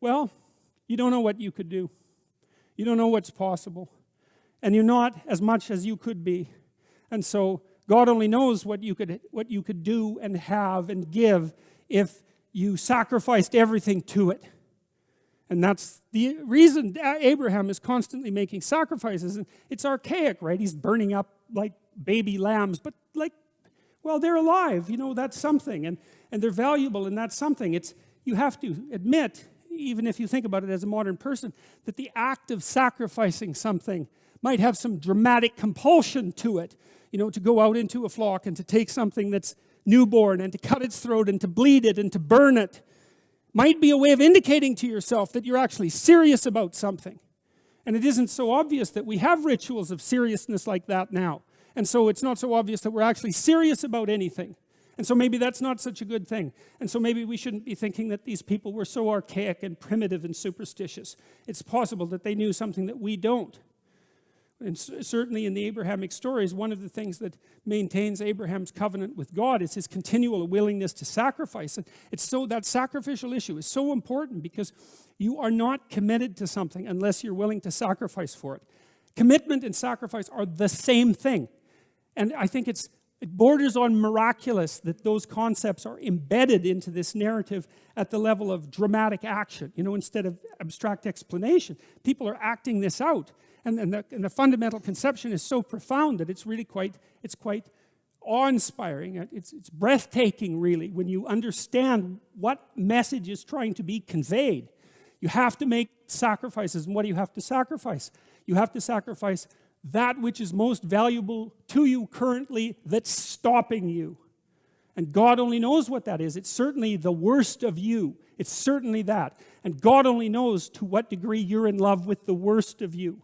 Well, you don't know what you could do. You don't know what's possible. And you're not as much as you could be. And so God only knows what you could do and have and give if you sacrificed everything to it. And that's the reason Abraham is constantly making sacrifices. And it's archaic, right? He's burning up like baby lambs, but like, well, they're alive, that's something. And they're valuable, and that's something. You have to admit, even if you think about it as a modern person, that the act of sacrificing something might have some dramatic compulsion to it. To go out into a flock and to take something that's newborn and to cut its throat and to bleed it and to burn it might be a way of indicating to yourself that you're actually serious about something. And it isn't so obvious that we have rituals of seriousness like that now. And so it's not so obvious that we're actually serious about anything. And so maybe that's not such a good thing. And so maybe we shouldn't be thinking that these people were so archaic and primitive and superstitious. It's possible that they knew something that we don't. And certainly in the Abrahamic stories, one of the things that maintains Abraham's covenant with God is his continual willingness to sacrifice. And that sacrificial issue is so important because you are not committed to something unless you're willing to sacrifice for it. Commitment and sacrifice are the same thing. And I think it borders on miraculous that those concepts are embedded into this narrative at the level of dramatic action. Instead of abstract explanation, people are acting this out. And the fundamental conception is so profound that it's really quite awe-inspiring. It's breathtaking, really, when you understand what message is trying to be conveyed. You have to make sacrifices. And what do you have to sacrifice? You have to sacrifice that which is most valuable to you currently that's stopping you. And God only knows what that is. It's certainly the worst of you. It's certainly that. And God only knows to what degree you're in love with the worst of you.